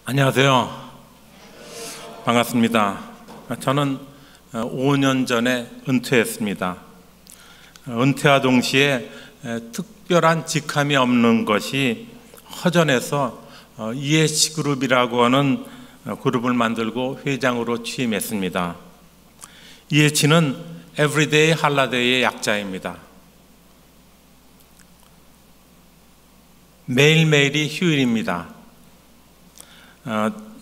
안녕하세요. 반갑습니다. 저는 5년 전에 은퇴했습니다. 은퇴와 동시에 특별한 직함이 없는 것이 허전해서 EH그룹이라고 하는 그룹을 만들고 회장으로 취임했습니다. EH는 Everyday Holiday의 약자입니다. 매일매일이 휴일입니다.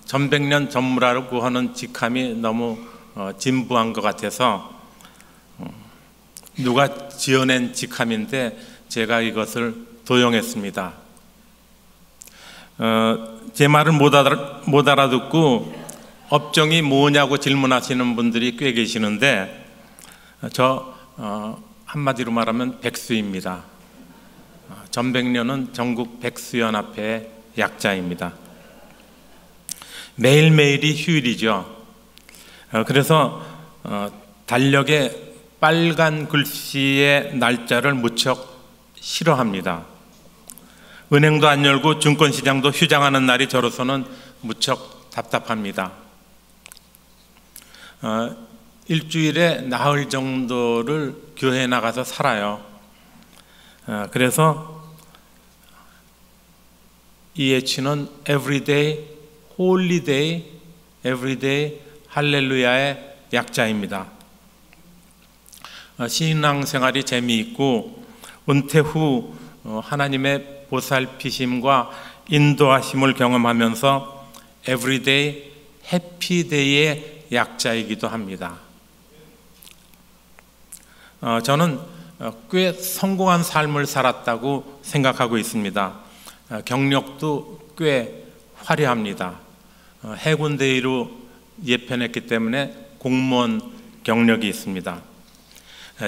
전백년 전무라고 하는 직함이 너무 진부한 것 같아서 누가 지어낸 직함인데 제가 이것을 도용했습니다. 제 말을 못 알아듣고 업종이 뭐냐고 질문하시는 분들이 꽤 계시는데 저 한마디로 말하면 백수입니다. 전백년은 전국 백수연합회의 약자입니다. 매일매일이 휴일이죠. 그래서 달력에 빨간 글씨의 날짜를 무척 싫어합니다. 은행도 안 열고 증권시장도 휴장하는 날이 저로서는 무척 답답합니다. 일주일에 나흘 정도를 교회에 나가서 살아요. 그래서 EH는 Everyday 홀리데이, 에브리데이, 할렐루야의 약자입니다. 신앙생활이 재미있고 은퇴 후 하나님의 보살피심과 인도하심을 경험하면서 에브리데이, 해피데이의 약자이기도 합니다. 저는 꽤 성공한 삶을 살았다고 생각하고 있습니다. 경력도 꽤 화려합니다. 해군대위로 예편했기 때문에 공무원 경력이 있습니다.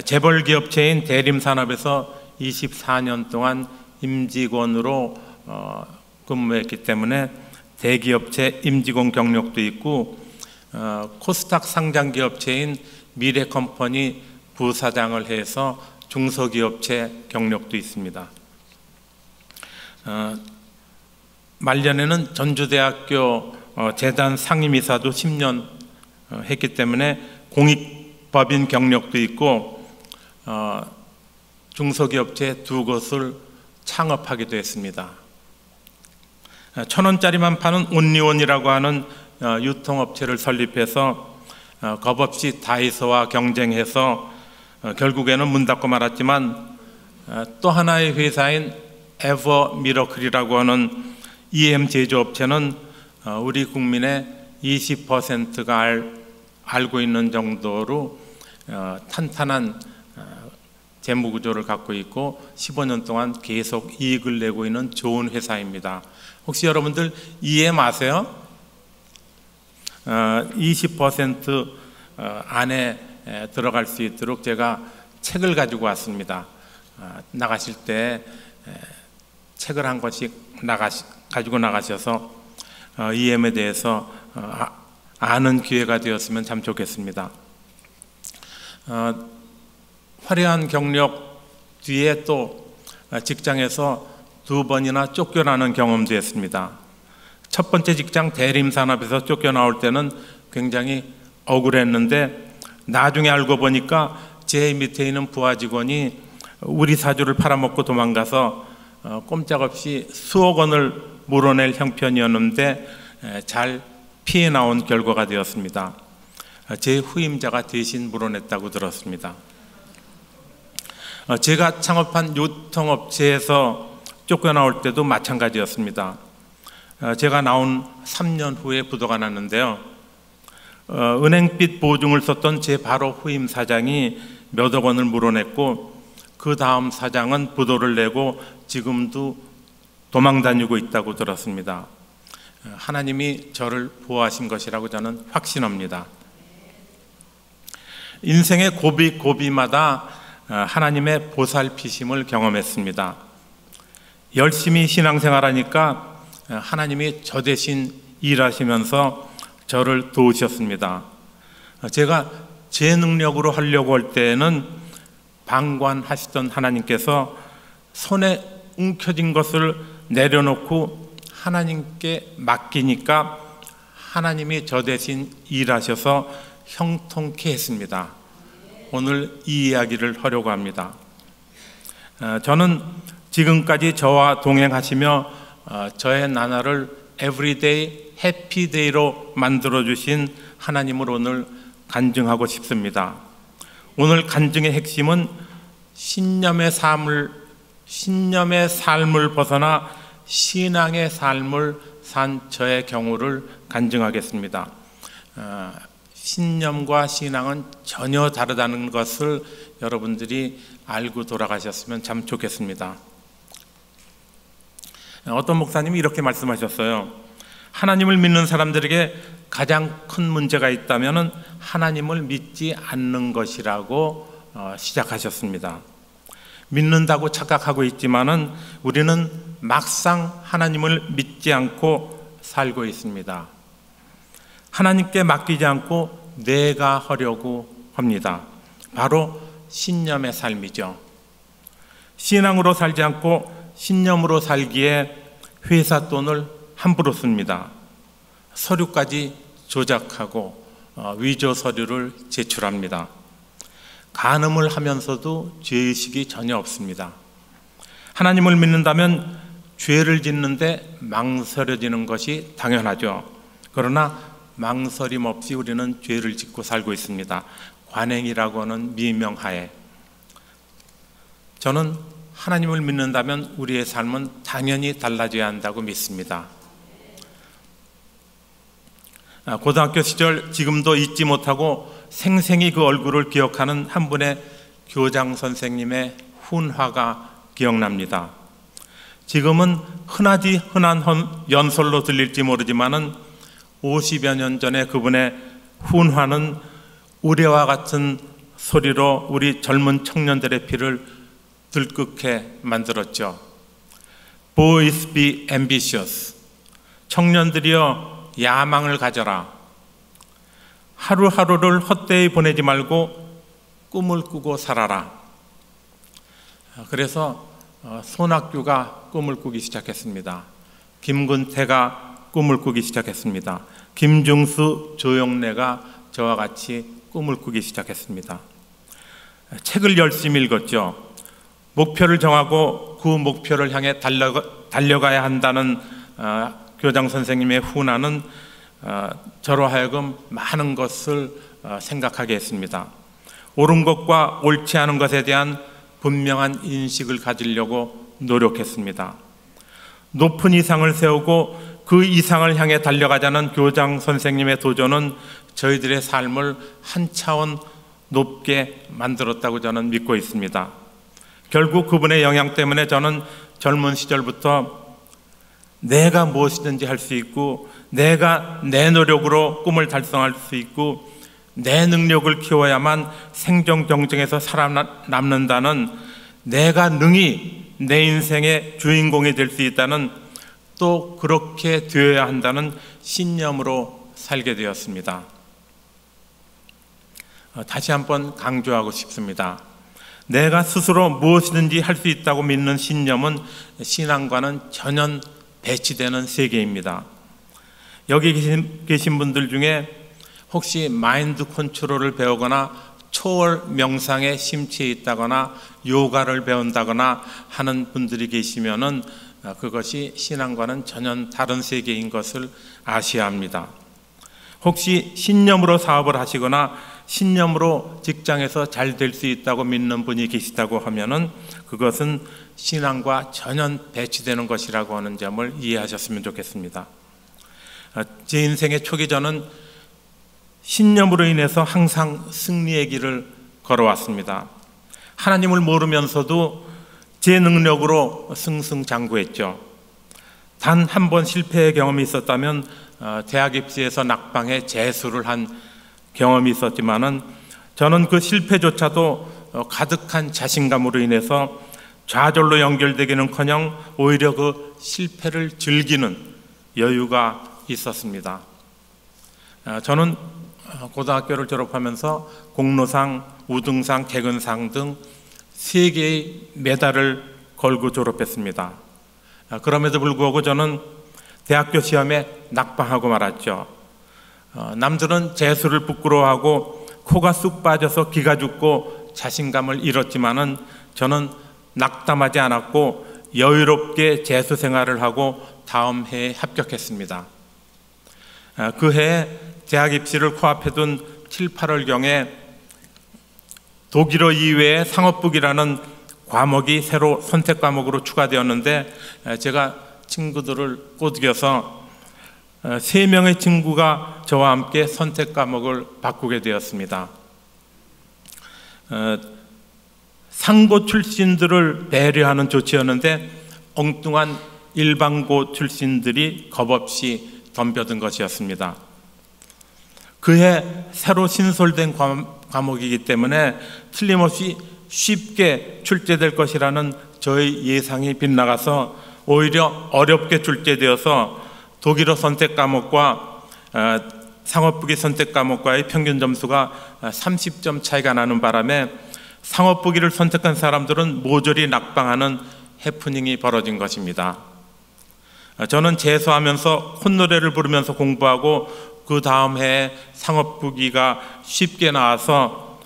재벌기업체인 대림산업에서 24년 동안 임직원으로 근무했기 때문에 대기업체 임직원 경력도 있고 코스닥 상장기업체인 미래컴퍼니 부사장을 해서 중소기업체 경력도 있습니다. 말년에는 전주대학교 재단 상임이사도 10년 했기 때문에 공익법인 경력도 있고 중소기업체 2곳을 창업하기도 했습니다. 1,000원짜리만 파는 온리온이라고 하는 유통업체를 설립해서 겁없이 다이소와 경쟁해서 결국에는 문 닫고 말았지만 또 하나의 회사인 에버미러클이라고 하는 EM 제조업체는 우리 국민의 20%가 알고 있는 정도로 탄탄한 재무구조를 갖고 있고 15년 동안 계속 이익을 내고 있는 좋은 회사입니다. 혹시 여러분들 EM 아세요? 20% 안에 들어갈 수 있도록 제가 책을 가지고 왔습니다. 나가실 때 책을 한 권씩 가지고 나가셔서 EM에 대해서 아는 기회가 되었으면 참 좋겠습니다. 화려한 경력 뒤에 또 직장에서 2번이나 쫓겨나는 경험도 했습니다. 첫 번째 직장 대림산업에서 쫓겨나올 때는 굉장히 억울했는데 나중에 알고 보니까 제 밑에 있는 부하 직원이 우리 사주를 팔아먹고 도망가서 꼼짝없이 수억 원을 물어낼 형편이었는데 잘 피해 나온 결과가 되었습니다. 제 후임자가 대신 물어냈다고 들었습니다. 제가 창업한 유통업체에서 쫓겨나올 때도 마찬가지였습니다. 제가 나온 3년 후에 부도가 났는데요. 은행빚 보증을 썼던 제 바로 후임 사장이 몇억 원을 물어냈고 그 다음 사장은 부도를 내고 지금도 도망 다니고 있다고 들었습니다. 하나님이 저를 보호하신 것이라고 저는 확신합니다. 인생의 고비마다 하나님의 보살피심을 경험했습니다. 열심히 신앙생활하니까 하나님이 저 대신 일하시면서 저를 도우셨습니다. 제가 제 능력으로 하려고 할 때는 방관하시던 하나님께서 손에 움켜진 것을 내려놓고 하나님께 맡기니까 하나님이 저 대신 일하셔서 형통케 했습니다. 오늘 이 이야기를 하려고 합니다. 저는 지금까지 저와 동행하시며 저의 나날을 everyday happy day로 만들어주신 하나님을 오늘 간증하고 싶습니다. 오늘 간증의 핵심은 신념의 삶을 벗어나 신앙의 삶을 산 저의 경우를 간증하겠습니다. 신념과 신앙은 전혀 다르다는 것을 여러분들이 알고 돌아가셨으면 참 좋겠습니다. 어떤 목사님이 이렇게 말씀하셨어요. 하나님을 믿는 사람들에게 가장 큰 문제가 있다면 하나님을 믿지 않는 것이라고 시작하셨습니다. 믿는다고 착각하고 있지만은 우리는 막상 하나님을 믿지 않고 살고 있습니다. 하나님께 맡기지 않고 내가 하려고 합니다. 바로 신념의 삶이죠. 신앙으로 살지 않고 신념으로 살기에 회사 돈을 함부로 씁니다. 서류까지 조작하고 위조 서류를 제출합니다. 간음을 하면서도 죄의식이 전혀 없습니다. 하나님을 믿는다면 죄를 짓는데 망설여지는 것이 당연하죠. 그러나 망설임 없이 우리는 죄를 짓고 살고 있습니다. 관행이라고 하는 미명하에. 저는 하나님을 믿는다면 우리의 삶은 당연히 달라져야 한다고 믿습니다. 고등학교 시절 지금도 잊지 못하고 생생히 그 얼굴을 기억하는 한 분의 교장 선생님의 훈화가 기억납니다. 지금은 흔하디 흔한 연설로 들릴지 모르지만은 50여 년 전에 그분의 훈화는 우레와 같은 소리로 우리 젊은 청년들의 피를 들끓게 만들었죠. Boys be ambitious. 청년들이여 야망을 가져라. 하루하루를 헛되이 보내지 말고 꿈을 꾸고 살아라. 그래서 손학규가 꿈을 꾸기 시작했습니다. 김근태가 꿈을 꾸기 시작했습니다. 김중수, 조영래가 저와 같이 꿈을 꾸기 시작했습니다. 책을 열심히 읽었죠. 목표를 정하고 그 목표를 향해 달려가야 한다는 교장 선생님의 훈화는 저로 하여금 많은 것을 생각하게 했습니다. 옳은 것과 옳지 않은 것에 대한 분명한 인식을 가지려고 노력했습니다. 높은 이상을 세우고 그 이상을 향해 달려가자는 교장 선생님의 도전은 저희들의 삶을 한 차원 높게 만들었다고 저는 믿고 있습니다. 결국 그분의 영향 때문에 저는 젊은 시절부터 내가 무엇이든지 할 수 있고 내가 내 노력으로 꿈을 달성할 수 있고 내 능력을 키워야만 생존 경쟁에서 살아남는다는, 내가 능히 내 인생의 주인공이 될 수 있다는, 또 그렇게 되어야 한다는 신념으로 살게 되었습니다. 다시 한번 강조하고 싶습니다. 내가 스스로 무엇이든지 할 수 있다고 믿는 신념은 신앙과는 전혀 배치되는 세계입니다. 여기 계신 분들 중에 혹시 마인드 컨트롤을 배우거나 초월 명상에 심취해 있다거나 요가를 배운다거나 하는 분들이 계시면은 그것이 신앙과는 전혀 다른 세계인 것을 아셔야 합니다. 혹시 신념으로 사업을 하시거나 신념으로 직장에서 잘 될 수 있다고 믿는 분이 계시다고 하면은 그것은 신앙과 전혀 배치되는 것이라고 하는 점을 이해하셨으면 좋겠습니다. 제 인생의 초기 저는 신념으로 인해서 항상 승리의 길을 걸어왔습니다. 하나님을 모르면서도 제 능력으로 승승장구했죠. 단 한 번 실패의 경험이 있었다면 대학 입시에서 낙방해 재수를 한 경험이 있었지만은 저는 그 실패조차도 가득한 자신감으로 인해서 좌절로 연결되기는커녕 오히려 그 실패를 즐기는 여유가 있었습니다. 저는 고등학교를 졸업하면서 공로상, 우등상, 개근상 등 3개의 메달을 걸고 졸업했습니다. 그럼에도 불구하고 저는 대학교 시험에 낙방하고 말았죠. 남들은 재수를 부끄러워하고 코가 쑥 빠져서 기가 죽고 자신감을 잃었지만은 저는 낙담하지 않았고 여유롭게 재수 생활을 하고 다음 해에 합격했습니다. 그 해에 대학 입시를 코앞에 둔 7, 8월경에 독일어 이외에 상업북이라는 과목이 새로 선택 과목으로 추가되었는데 제가 친구들을 꼬드겨서 3명의 친구가 저와 함께 선택 과목을 바꾸게 되었습니다. 상고 출신들을 배려하는 조치였는데 엉뚱한 일반고 출신들이 겁없이 덤벼든 것이었습니다. 그해 새로 신설된 과목이기 때문에 틀림없이 쉽게 출제될 것이라는 저의 예상이 빗나가서 오히려 어렵게 출제되어서 독일어 선택 과목과 상업북이 선택 과목과의 평균 점수가 30점 차이가 나는 바람에 상업북이를 선택한 사람들은 모조리 낙방하는 해프닝이 벌어진 것입니다. 저는 재수하면서 콧노래를 부르면서 공부하고 그 다음 해에 상업북이가 쉽게 나와서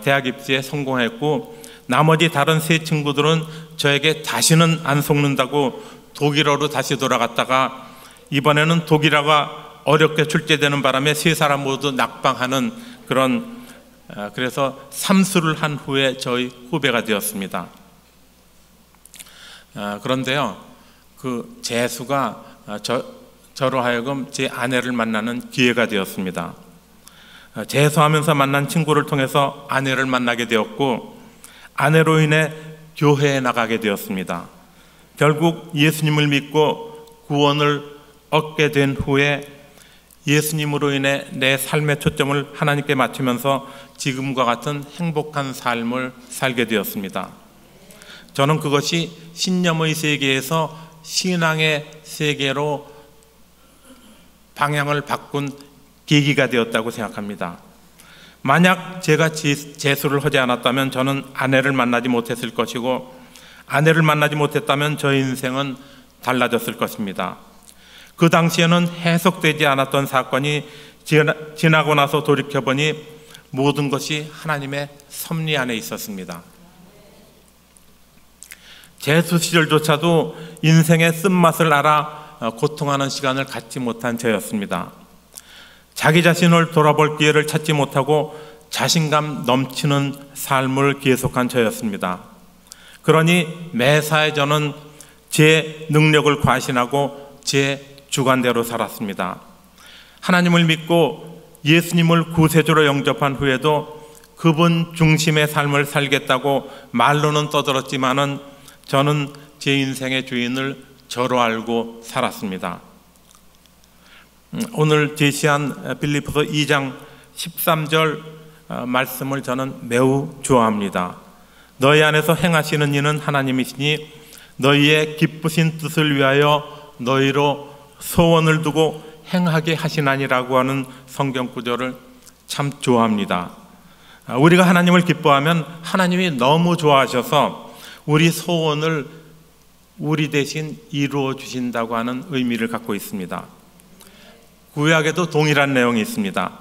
대학 입시에 성공했고 나머지 다른 세 친구들은 저에게 다시는 안 속는다고 독일어로 다시 돌아갔다가 이번에는 독일어가 어렵게 출제되는 바람에 세 사람 모두 낙방하는 그런 그래서 삼수를 한 후에 저희 후배가 되었습니다. 그런데요, 그 재수가 저로 하여금 제 아내를 만나는 기회가 되었습니다. 재수하면서 만난 친구를 통해서 아내를 만나게 되었고 아내로 인해 교회에 나가게 되었습니다. 결국 예수님을 믿고 구원을 얻게 된 후에 예수님으로 인해 내 삶의 초점을 하나님께 맞추면서 지금과 같은 행복한 삶을 살게 되었습니다. 저는 그것이 신념의 세계에서 신앙의 세계로 방향을 바꾼 계기가 되었다고 생각합니다. 만약 제가 재수를 하지 않았다면 저는 아내를 만나지 못했을 것이고 아내를 만나지 못했다면 저의 인생은 달라졌을 것입니다. 그 당시에는 해석되지 않았던 사건이 지나고 나서 돌이켜보니 모든 것이 하나님의 섭리 안에 있었습니다. 재수 시절조차도 인생의 쓴맛을 알아 고통하는 시간을 갖지 못한 저였습니다. 자기 자신을 돌아볼 기회를 찾지 못하고 자신감 넘치는 삶을 계속한 저였습니다. 그러니 매사에 저는 제 능력을 과신하고 제 주관대로 살았습니다. 하나님을 믿고 예수님을 구세주로 영접한 후에도 그분 중심의 삶을 살겠다고 말로는 떠들었지만은 저는 제 인생의 주인을 저로 알고 살았습니다. 오늘 제시한 빌립보서 2장 13절 말씀을 저는 매우 좋아합니다. 너희 안에서 행하시는 이는 하나님이시니 너희의 기쁘신 뜻을 위하여 너희로 소원을 두고 행하게 하시나니라고 하는 성경 구절을 참 좋아합니다. 우리가 하나님을 기뻐하면 하나님이 너무 좋아하셔서 우리 소원을 우리 대신 이루어 주신다고 하는 의미를 갖고 있습니다. 구약에도 동일한 내용이 있습니다.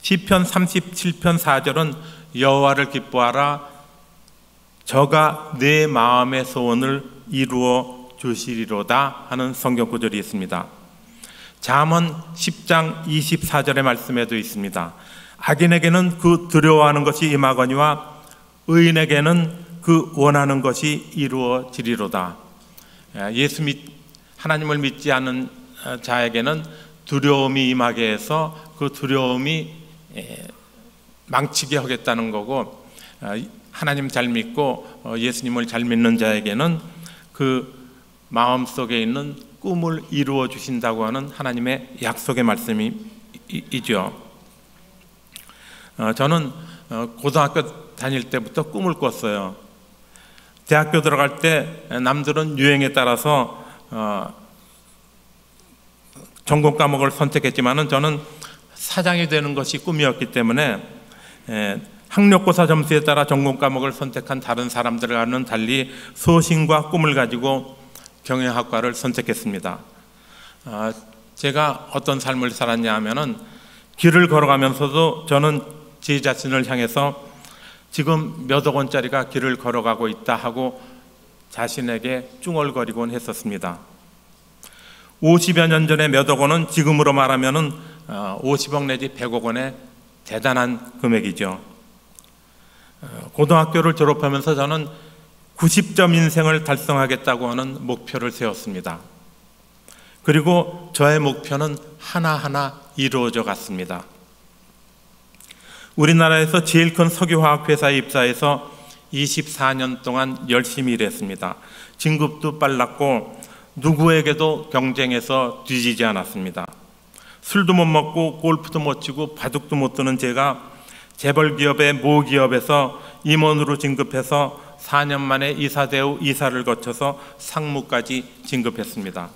시편 37편 4절은 여호와를 기뻐하라 저가 내 마음의 소원을 이루어 주시리로다 하는 성경 구절이 있습니다. 잠언 10장 24절의 말씀에도 있습니다. 악인에게는 그 두려워하는 것이 임하거니와 의인에게는 그 원하는 것이 이루어지리로다. 하나님을 믿지 않는 자에게는 두려움이 임하게 해서 그 두려움이 망치게 하겠다는 거고 하나님 잘 믿고 예수님을 잘 믿는 자에게는 그 마음속에 있는 꿈을 이루어 주신다고 하는 하나님의 약속의 말씀이죠. 저는 고등학교 다닐 때부터 꿈을 꿨어요. 대학교 들어갈 때 남들은 유행에 따라서 전공 과목을 선택했지만은 저는 사장이 되는 것이 꿈이었기 때문에 학력고사 점수에 따라 전공 과목을 선택한 다른 사람들과는 달리 소신과 꿈을 가지고 경영학과를 선택했습니다. 제가 어떤 삶을 살았냐 하면은 길을 걸어가면서도 저는 제 자신을 향해서 지금 몇 억 원짜리가 길을 걸어가고 있다 하고 자신에게 쭝얼거리곤 했었습니다. 50여 년 전에 몇 억 원은 지금으로 말하면은 50억 내지 100억 원의 대단한 금액이죠. 고등학교를 졸업하면서 저는 90점 인생을 달성하겠다고 하는 목표를 세웠습니다. 그리고 저의 목표는 하나하나 이루어져 갔습니다. 우리나라에서 제일 큰 석유화학회사에 입사해서 24년 동안 열심히 일했습니다. 진급도 빨랐고 누구에게도 경쟁해서 뒤지지 않았습니다. 술도 못 먹고 골프도 못 치고 바둑도 못 두는 제가 재벌기업의 모기업에서 임원으로 진급해서 4년 만에 이사대우 이사를 거쳐서 상무까지 진급했습니다.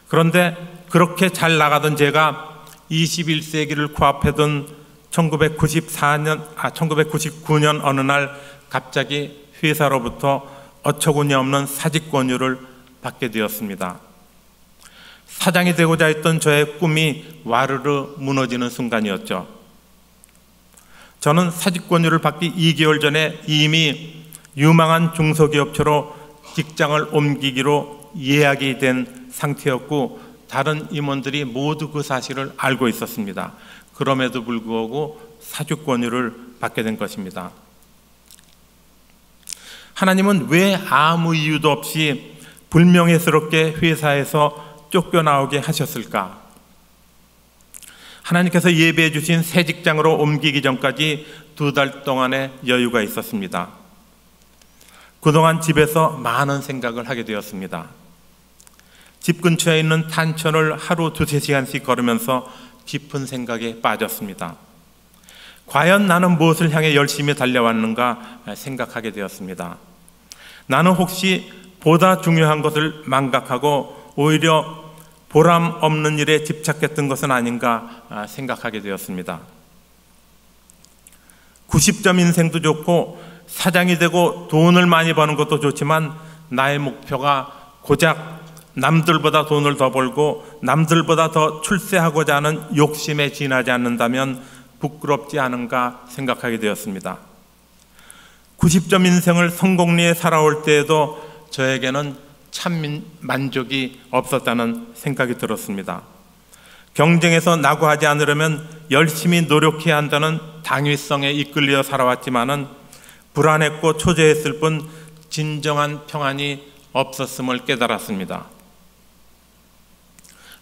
그런데 그렇게 잘 나가던 제가 21세기를 코앞에 둔 1999년 어느 날 갑자기 회사로부터 어처구니 없는 사직 권유를 받게 되었습니다. 사장이 되고자 했던 저의 꿈이 와르르 무너지는 순간이었죠. 저는 사직 권유를 받기 2개월 전에 이미 유망한 중소기업체로 직장을 옮기기로 예약이 된 상태였고 다른 임원들이 모두 그 사실을 알고 있었습니다. 그럼에도 불구하고 사직 권유를 받게 된 것입니다. 하나님은 왜 아무 이유도 없이 불명예스럽게 회사에서 쫓겨나오게 하셨을까? 하나님께서 예비해 주신 새 직장으로 옮기기 전까지 2달 동안의 여유가 있었습니다. 그동안 집에서 많은 생각을 하게 되었습니다. 집 근처에 있는 탄천을 하루 2-3시간씩 걸으면서 깊은 생각에 빠졌습니다. 과연 나는 무엇을 향해 열심히 달려왔는가 생각하게 되었습니다. 나는 혹시 보다 중요한 것을 망각하고 오히려 보람 없는 일에 집착했던 것은 아닌가 생각하게 되었습니다. 90점 인생도 좋고 사장이 되고 돈을 많이 버는 것도 좋지만 나의 목표가 고작 남들보다 돈을 더 벌고 남들보다 더 출세하고자 하는 욕심에 지나지 않는다면 부끄럽지 않은가 생각하게 되었습니다. 90점 인생을 성공리에 살아올 때에도 저에게는 참 만족이 없었다는 생각이 들었습니다. 경쟁에서 낙오하지 않으려면 열심히 노력해야 한다는 당위성에 이끌려 살아왔지만은 불안했고 초조했을 뿐 진정한 평안이 없었음을 깨달았습니다.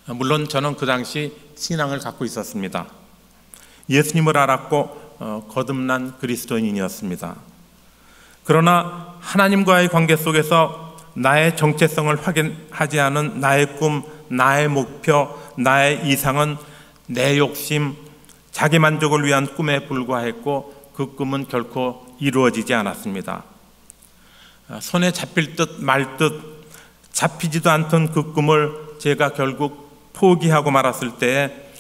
물론 저는 그 당시 신앙을 갖고 있었습니다. 예수님을 알았고 거듭난 그리스도인이었습니다. 그러나 하나님과의 관계 속에서 나의 정체성을 확인하지 않은 나의 꿈, 나의 목표, 나의 이상은 내 욕심, 자기 만족을 위한 꿈에 불과했고 그 꿈은 결코 이루어지지 않았습니다. 손에 잡힐 듯 말 듯 잡히지도 않던 그 꿈을 제가 결국 포기하고 말았을 때에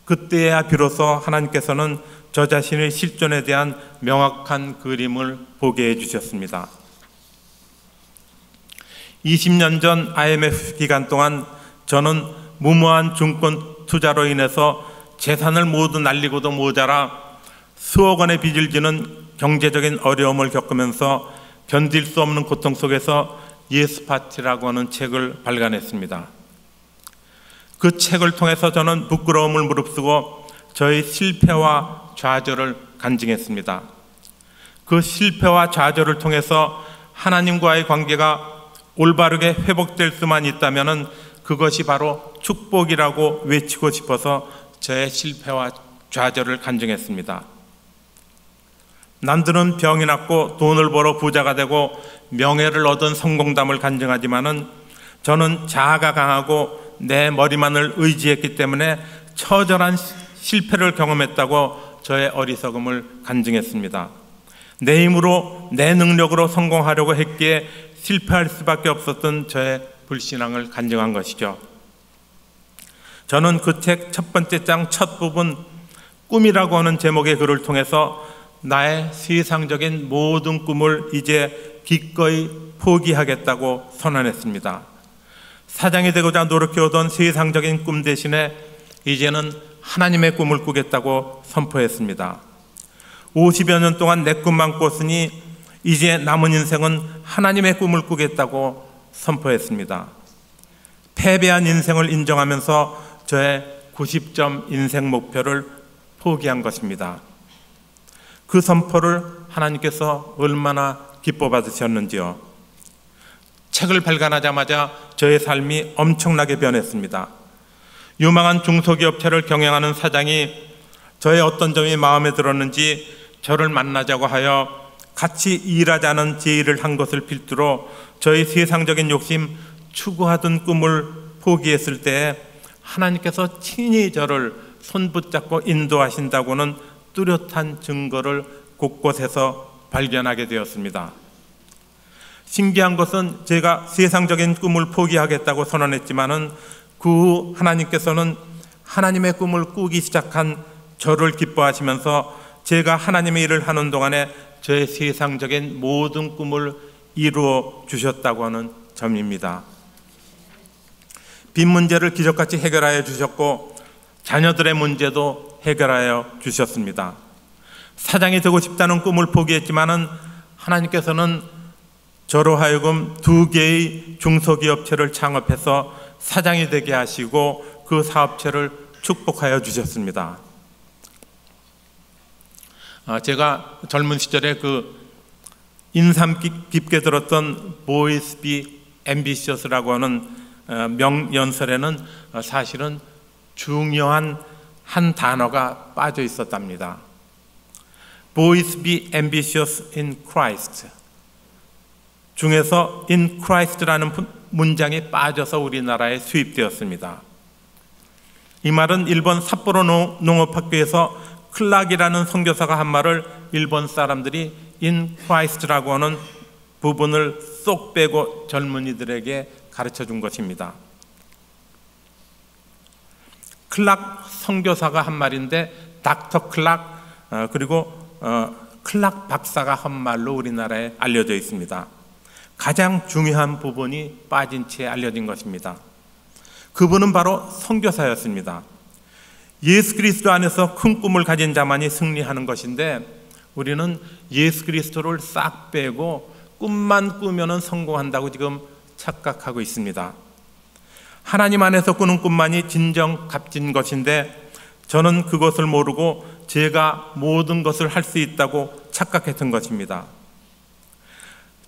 그때야 비로소 하나님께서는 저 자신의 실존에 대한 명확한 그림을 보게 해주셨습니다. 20년 전 IMF 기간 동안 저는 무모한 증권 투자로 인해서 재산을 모두 날리고도 모자라 수억 원의 빚을 지는 경제적인 어려움을 겪으면서 견딜 수 없는 고통 속에서 예수 파티라고 하는 책을 발간했습니다. 그 책을 통해서 저는 부끄러움을 무릅쓰고 저의 실패와 좌절을 간증했습니다. 그 실패와 좌절을 통해서 하나님과의 관계가 올바르게 회복될 수만 있다면 그것이 바로 축복이라고 외치고 싶어서 저의 실패와 좌절을 간증했습니다. 남들은 병이 낫고 돈을 벌어 부자가 되고 명예를 얻은 성공담을 간증하지만은 저는 자아가 강하고 내 머리만을 의지했기 때문에 처절한 실패를 경험했다고 저의 어리석음을 간증했습니다. 내 힘으로 내 능력으로 성공하려고 했기에 실패할 수밖에 없었던 저의 불신앙을 간증한 것이죠. 저는 그 책 첫 번째 장 첫 부분 꿈이라고 하는 제목의 글을 통해서 나의 세상적인 모든 꿈을 이제 기꺼이 포기하겠다고 선언했습니다. 사장이 되고자 노력해오던 세상적인 꿈 대신에 이제는 하나님의 꿈을 꾸겠다고 선포했습니다. 50여 년 동안 내 꿈만 꿨으니 이제 남은 인생은 하나님의 꿈을 꾸겠다고 선포했습니다. 패배한 인생을 인정하면서 저의 90점 인생 목표를 포기한 것입니다. 그 선포를 하나님께서 얼마나 기뻐 받으셨는지요. 책을 발간하자마자 저의 삶이 엄청나게 변했습니다. 유망한 중소기업체를 경영하는 사장이 저의 어떤 점이 마음에 들었는지 저를 만나자고 하여 같이 일하자는 제의를 한 것을 필두로 저의 세상적인 욕심, 추구하던 꿈을 포기했을 때에 하나님께서 친히 저를 손붙잡고 인도하신다고는 뚜렷한 증거를 곳곳에서 발견하게 되었습니다. 신기한 것은 제가 세상적인 꿈을 포기하겠다고 선언했지만은 그 후 하나님께서는 하나님의 꿈을 꾸기 시작한 저를 기뻐하시면서 제가 하나님의 일을 하는 동안에 저의 세상적인 모든 꿈을 이루어 주셨다고 하는 점입니다. 빚 문제를 기적같이 해결하여 주셨고 자녀들의 문제도 해결하여 주셨습니다. 사장이 되고 싶다는 꿈을 포기했지만은 하나님께서는 저로 하여금 2개의 중소기업체를 창업해서 사장이 되게 하시고 그 사업체를 축복하여 주셨습니다. 제가 젊은 시절에 그 인상 깊게 들었던 Boys Be Ambitious라고 하는 명연설에는 사실은 중요한 한 단어가 빠져 있었답니다. Boys be ambitious in Christ 중에서 in Christ라는 문장이 빠져서 우리나라에 수입되었습니다. 이 말은 일본 삿포로 농업학교에서 클락이라는 선교사가 한 말을 일본 사람들이 in Christ라고 하는 부분을 쏙 빼고 젊은이들에게 가르쳐 준 것입니다. 클락 선교사가 한 말인데 닥터 클락 그리고 클락 박사가 한 말로 우리나라에 알려져 있습니다. 가장 중요한 부분이 빠진 채 알려진 것입니다. 그분은 바로 선교사였습니다. 예수 그리스도 안에서 큰 꿈을 가진 자만이 승리하는 것인데 우리는 예수 그리스도를 싹 빼고 꿈만 꾸면은 성공한다고 지금 착각하고 있습니다. 하나님 안에서 꾸는 꿈만이 진정 값진 것인데 저는 그것을 모르고 제가 모든 것을 할 수 있다고 착각했던 것입니다.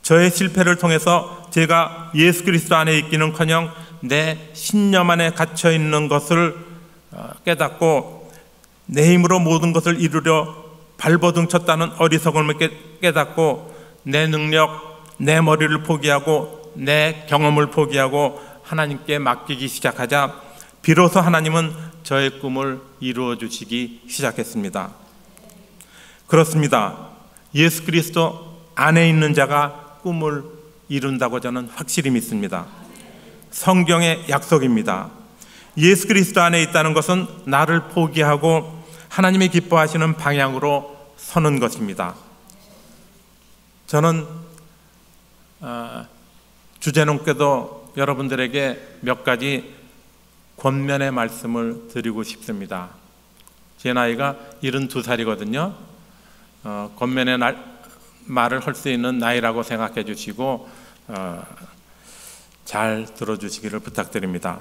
저의 실패를 통해서 제가 예수 그리스도 안에 있기는커녕 내 신념 안에 갇혀 있는 것을 깨닫고 내 힘으로 모든 것을 이루려 발버둥 쳤다는 어리석음을 깨닫고 내 능력, 내 머리를 포기하고 내 경험을 포기하고 하나님께 맡기기 시작하자 비로소 하나님은 저의 꿈을 이루어 주시기 시작했습니다. 그렇습니다. 예수 그리스도 안에 있는 자가 꿈을 이룬다고 저는 확실히 믿습니다. 성경의 약속입니다. 예수 그리스도 안에 있다는 것은 나를 포기하고 하나님이 기뻐하시는 방향으로 서는 것입니다. 저는 주제넘게도 여러분들에게 몇 가지 권면의 말씀을 드리고 싶습니다. 제 나이가 72살이거든요. 권면의 말을 할 수 있는 나이라고 생각해 주시고 잘 들어주시기를 부탁드립니다.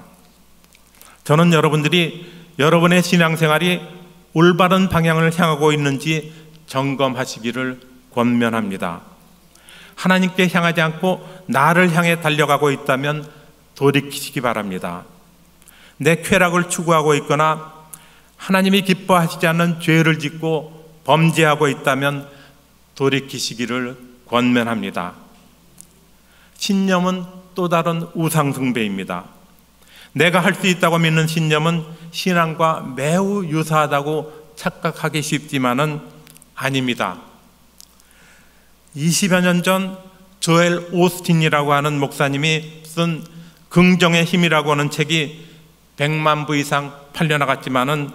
저는 여러분들이 여러분의 신앙생활이 올바른 방향을 향하고 있는지 점검하시기를 권면합니다. 하나님께 향하지 않고 나를 향해 달려가고 있다면 돌이키시기 바랍니다. 내 쾌락을 추구하고 있거나 하나님이 기뻐하시지 않는 죄를 짓고 범죄하고 있다면 돌이키시기를 권면합니다. 신념은 또 다른 우상숭배입니다. 내가 할 수 있다고 믿는 신념은 신앙과 매우 유사하다고 착각하기 쉽지만은 아닙니다. 20여 년 전 조엘 오스틴이라고 하는 목사님이 쓴 긍정의 힘이라고 하는 책이 100만 부 이상 팔려나갔지만은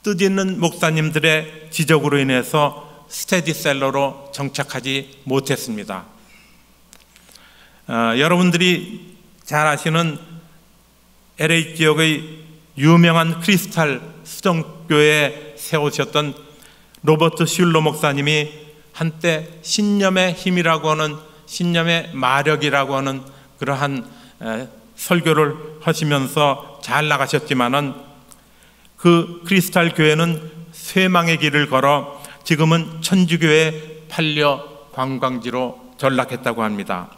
뜻있는 목사님들의 지적으로 인해서 스테디셀러로 정착하지 못했습니다. 여러분들이 잘 아시는 LA 지역의 유명한 크리스탈 수정교회에 세우셨던 로버트 슐러 목사님이 한때 신념의 힘이라고 하는, 신념의 마력이라고 하는 그러한 설교를 하시면서 잘 나가셨지만은 그 크리스탈 교회는 쇠망의 길을 걸어 지금은 천주교에 팔려 관광지로 전락했다고 합니다.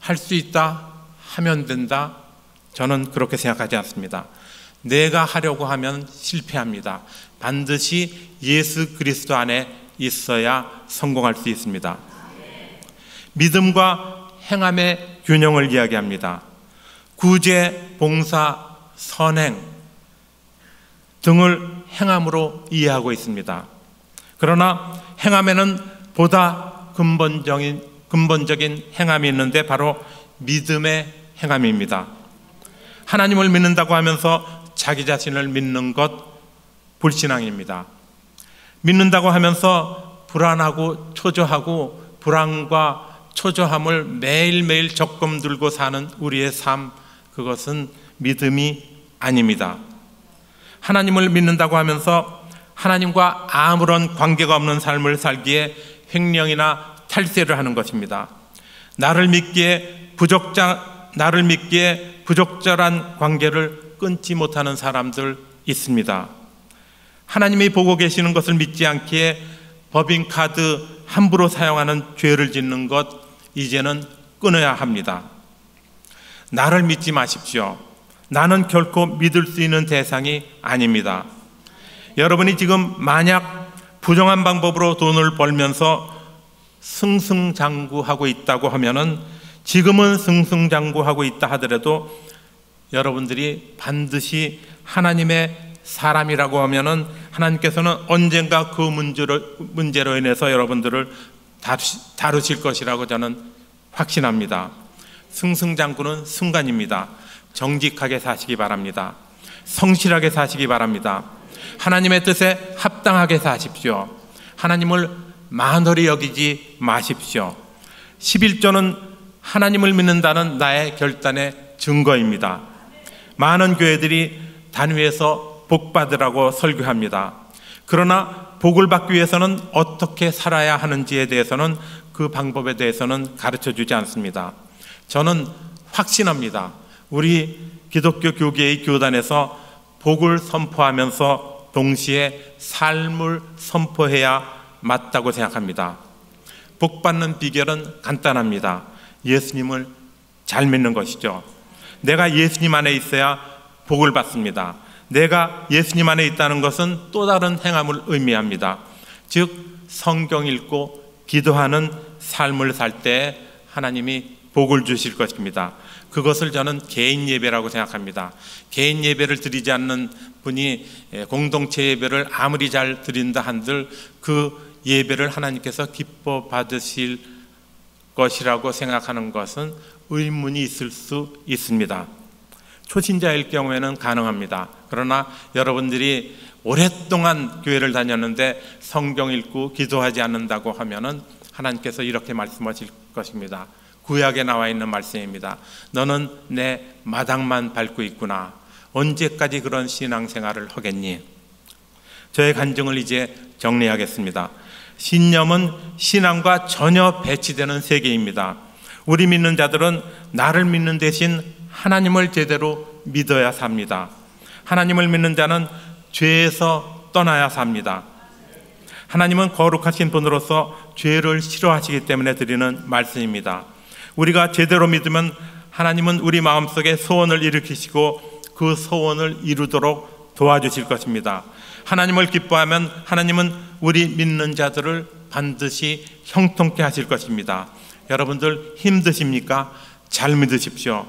할 수 있다 하면 된다, 저는 그렇게 생각하지 않습니다. 내가 하려고 하면 실패합니다. 반드시 예수 그리스도 안에 있어야 성공할 수 있습니다. 믿음과 행함의 균형을 이야기합니다. 구제, 봉사, 선행 등을 행함으로 이해하고 있습니다. 그러나 행함에는 보다 근본적인 행함이 있는데 바로 믿음의 행함입니다. 하나님을 믿는다고 하면서 자기 자신을 믿는 것 불신앙입니다. 믿는다고 하면서 불안하고 초조하고 불안과 초조함을 매일매일 적금 들고 사는 우리의 삶, 그것은 믿음이 아닙니다. 하나님을 믿는다고 하면서 하나님과 아무런 관계가 없는 삶을 살기에 횡령이나 탈세를 하는 것입니다. 나를 믿기에 부적절한 관계를 끊지 못하는 사람들 있습니다. 하나님이 보고 계시는 것을 믿지 않기에 법인카드 함부로 사용하는 죄를 짓는 것, 이제는 끊어야 합니다. 나를 믿지 마십시오. 나는 결코 믿을 수 있는 대상이 아닙니다. 여러분이 지금 만약 부정한 방법으로 돈을 벌면서 승승장구하고 있다고 하면은, 지금은 승승장구하고 있다 하더라도 여러분들이 반드시 하나님의 사람이라고 하면은 하나님께서는 언젠가 그 문제로 인해서 여러분들을 다루실 것이라고 저는 확신합니다. 승승장구는 순간입니다. 정직하게 사시기 바랍니다. 성실하게 사시기 바랍니다. 하나님의 뜻에 합당하게 사십시오. 하나님을 만홀히 여기지 마십시오. 11조는 하나님을 믿는다는 나의 결단의 증거입니다. 많은 교회들이 단위에서 복 받으라고 설교합니다. 그러나 복을 받기 위해서는 어떻게 살아야 하는지에 대해서는, 그 방법에 대해서는 가르쳐 주지 않습니다. 저는 확신합니다. 우리 기독교 교계의 교단에서 복을 선포하면서 동시에 삶을 선포해야 맞다고 생각합니다. 복 받는 비결은 간단합니다. 예수님을 잘 믿는 것이죠. 내가 예수님 안에 있어야 복을 받습니다. 내가 예수님 안에 있다는 것은 또 다른 행함을 의미합니다. 즉 성경 읽고 기도하는 삶을 살 때 하나님이 복을 주실 것입니다. 그것을 저는 개인 예배라고 생각합니다. 개인 예배를 드리지 않는 분이 공동체 예배를 아무리 잘 드린다 한들 그 예배를 하나님께서 기뻐 받으실 것이라고 생각하는 것은 의문이 있을 수 있습니다. 초신자일 경우에는 가능합니다. 그러나 여러분들이 오랫동안 교회를 다녔는데 성경 읽고 기도하지 않는다고 하면은 하나님께서 이렇게 말씀하실 것입니다. 구약에 나와 있는 말씀입니다. 너는 내 마당만 밟고 있구나. 언제까지 그런 신앙생활을 하겠니? 저의 간증을 이제 정리하겠습니다. 신념은 신앙과 전혀 배치되는 세계입니다. 우리 믿는 자들은 나를 믿는 대신 하나님을 제대로 믿어야 삽니다. 하나님을 믿는 자는 죄에서 떠나야 삽니다. 하나님은 거룩하신 분으로서 죄를 싫어하시기 때문에 드리는 말씀입니다. 우리가 제대로 믿으면 하나님은 우리 마음속에 소원을 일으키시고 그 소원을 이루도록 도와주실 것입니다. 하나님을 기뻐하면 하나님은 우리 믿는 자들을 반드시 형통케 하실 것입니다. 여러분들 힘드십니까? 잘 믿으십시오.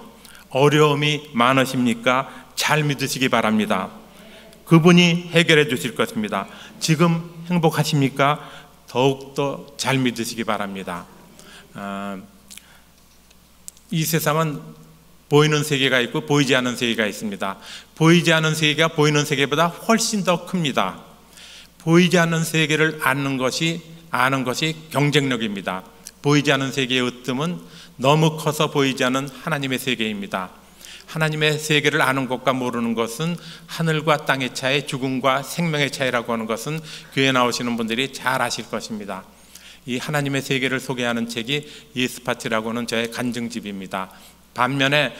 어려움이 많으십니까? 잘 믿으시기 바랍니다. 그분이 해결해 주실 것입니다. 지금 행복하십니까? 더욱더 잘 믿으시기 바랍니다. 이 세상은 보이는 세계가 있고 보이지 않는 세계가 있습니다. 보이지 않는 세계가 보이는 세계보다 훨씬 더 큽니다. 보이지 않는 세계를 아는 것이 경쟁력입니다. 보이지 않는 세계의 으뜸은 너무 커서 보이지 않는 하나님의 세계입니다. 하나님의 세계를 아는 것과 모르는 것은 하늘과 땅의 차이, 죽음과 생명의 차이라고 하는 것은 교회 나오시는 분들이 잘 아실 것입니다. 이 하나님의 세계를 소개하는 책이 예스파티라고 하는 저의 간증집입니다. 반면에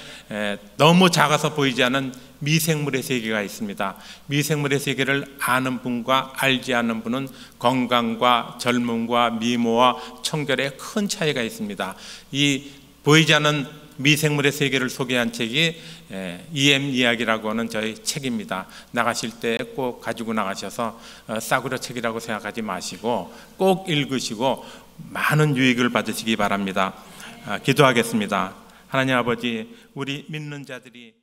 너무 작아서 보이지 않는 미생물의 세계가 있습니다. 미생물의 세계를 아는 분과 알지 않는 분은 건강과 젊음과 미모와 청결에 큰 차이가 있습니다. 이 보이지 않는 미생물의 세계를 소개한 책이 EM 이야기라고 하는 저희 책입니다. 나가실 때 꼭 가지고 나가셔서 싸구려 책이라고 생각하지 마시고 꼭 읽으시고 많은 유익을 받으시기 바랍니다. 기도하겠습니다. 하나님 아버지, 우리 믿는 자들이